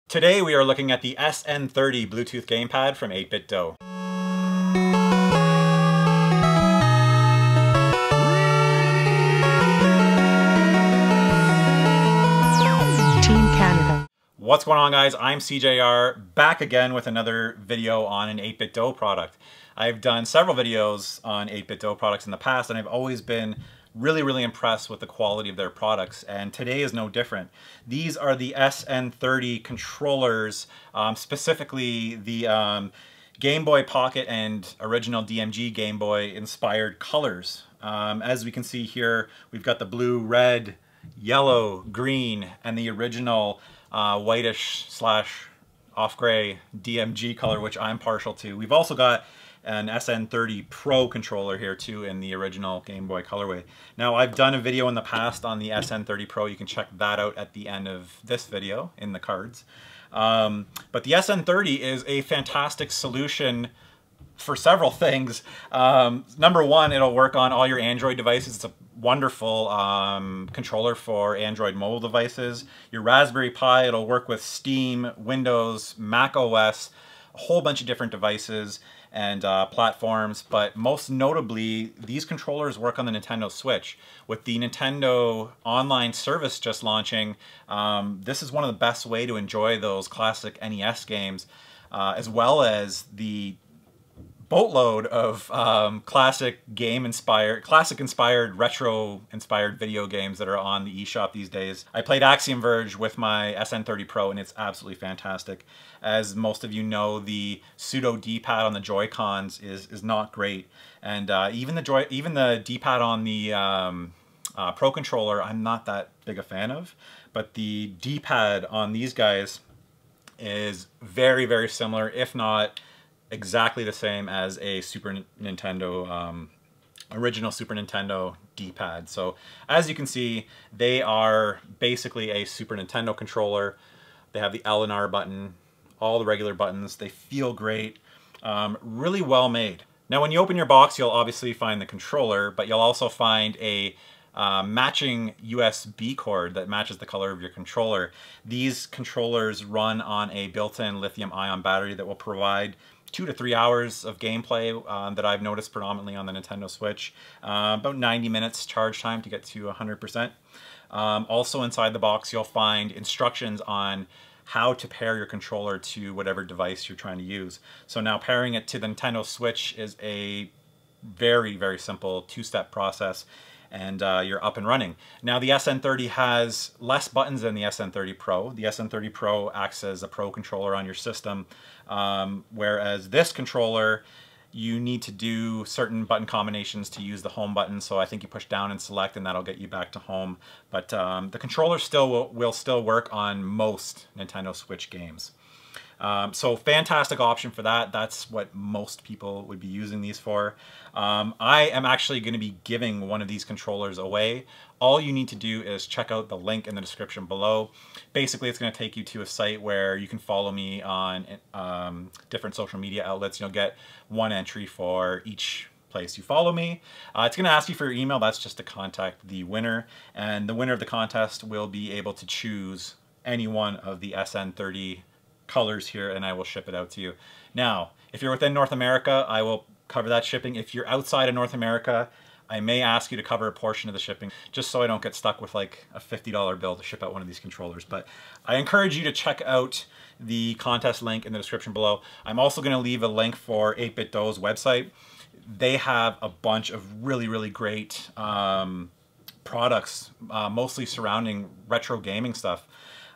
Today we are looking at the SN30 Bluetooth gamepad from 8BitDo. Team Canada. What's going on, guys? I'm SeeJayAre, back again with another video on an 8BitDo product. I've done several videos on 8BitDo products in the past, and I've always been really impressed with the quality of their products, and today is no different. These are the SN30 controllers, specifically the Game Boy Pocket and original DMG Game Boy inspired colors. As we can see here, we've got the blue, red, yellow, green, and the original whitish slash off gray DMG color, which I'm partial to. We've also got an SN30 Pro controller here too in the original Game Boy colorway. Now, I've done a video in the past on the SN30 Pro. You can check that out at the end of this video in the cards. But the SN30 is a fantastic solution for several things. Number one, it'll work on all your Android devices. It's a wonderful controller for Android mobile devices. Your Raspberry Pi, it'll work with Steam, Windows, Mac OS, a whole bunch of different devices and platforms, but most notably, these controllers work on the Nintendo Switch. With the Nintendo online service just launching, this is one of the best way to enjoy those classic NES games, as well as the boatload of classic inspired, retro inspired video games that are on the eShop these days. I played Axiom Verge with my SN30 Pro, and it's absolutely fantastic. As most of you know, the pseudo D-pad on the Joy-Cons is not great, and even the D-pad on the Pro controller, I'm not that big a fan of. But the D-pad on these guys is very similar, if not exactly the same as a Super Nintendo, original Super Nintendo D-pad. So as you can see, they are basically a Super Nintendo controller. They have the L and R button, all the regular buttons. They feel great, really well made. Now, when you open your box, you'll obviously find the controller, but you'll also find a matching USB cord that matches the color of your controller. These controllers run on a built-in lithium-ion battery that will provide 2 to 3 hours of gameplay that I've noticed predominantly on the Nintendo Switch. About 90 minutes charge time to get to 100%. Also inside the box, you'll find instructions on how to pair your controller to whatever device you're trying to use. So now pairing it to the Nintendo Switch is a very simple two-step process, and you're up and running. Now, the SN30 has less buttons than the SN30 Pro. The SN30 Pro acts as a Pro controller on your system, whereas this controller, you need to do certain button combinations to use the home button. So I think you push down and select, and that'll get you back to home. But the controller will still work on most Nintendo Switch games. So fantastic option for that. That's what most people would be using these for. I am actually going to be giving one of these controllers away. All you need to do is check out the link in the description below. Basically, it's going to take you to a site where you can follow me on different social media outlets. You'll get one entry for each place you follow me. It's going to ask you for your email. That's just to contact the winner. And the winner of the contest will be able to choose any one of the SN30 colors here, and I will ship it out to you. Now, if you're within North America, I will cover that shipping. If you're outside of North America, I may ask you to cover a portion of the shipping, just so I don't get stuck with like a $50 bill to ship out one of these controllers. But I encourage you to check out the contest link in the description below. I'm also going to leave a link for 8BitDo's website. They have a bunch of really great products, mostly surrounding retro gaming stuff.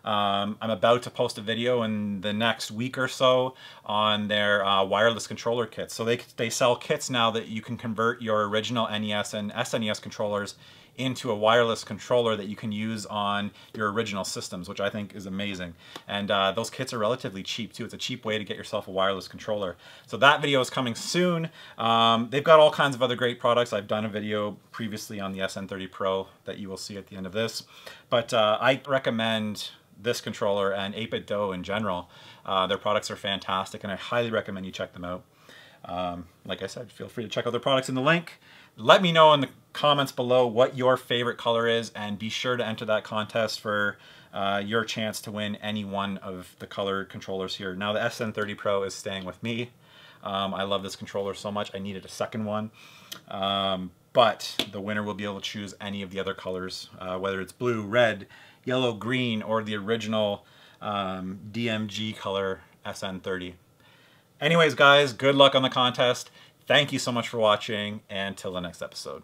I'm about to post a video in the next week or so on their wireless controller kits. So they sell kits now that you can convert your original NES and SNES controllers into a wireless controller that you can use on your original systems, which I think is amazing. And those kits are relatively cheap too. It's a cheap way to get yourself a wireless controller. So that video is coming soon. They've got all kinds of other great products. I've done a video previously on the SN30 Pro that you will see at the end of this. But I recommend this controller and 8BitDo in general. Their products are fantastic, and I highly recommend you check them out. Like I said, feel free to check out their products in the link. Let me know in the comments below what your favorite color is, and be sure to enter that contest for your chance to win any one of the colored controllers here. Now the SN30 Pro is staying with me. I love this controller so much, I needed a second one. But the winner will be able to choose any of the other colors, whether it's blue, red, yellow, green, or the original DMG color SN30. Anyways, guys, good luck on the contest. Thank you so much for watching, and till the next episode.